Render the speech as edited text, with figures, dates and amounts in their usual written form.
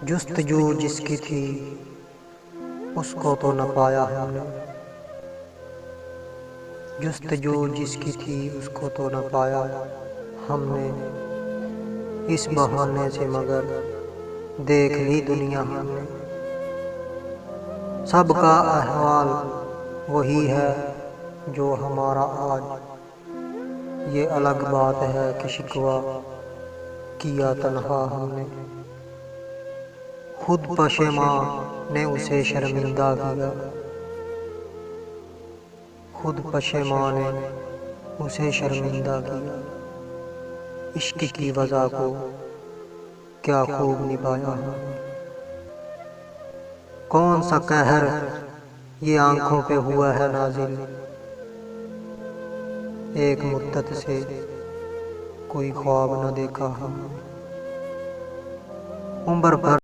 जुस्तजू जिसकी थी उसको तो न पाया हमने। जुस्तजू जिसकी थी उसको तो न पाया हमने। इस बहाने से मगर देख ली दुनिया हमने। सबका अहवाल वही है जो हमारा आज। ये अलग बात है कि शिकवा किया तन्हा हमने। खुद पशेमां ने उसे शर्मिंदा किया। खुद पशेमां ने उसे शर्मिंदा किया। इश्क की वजह को क्या खूब निभाया हमने। कौन सा कहर ये आंखों पे हुआ है नाज़िल। एक मुद्दत से कोई ख्वाब न देखा हमने। उम्र भर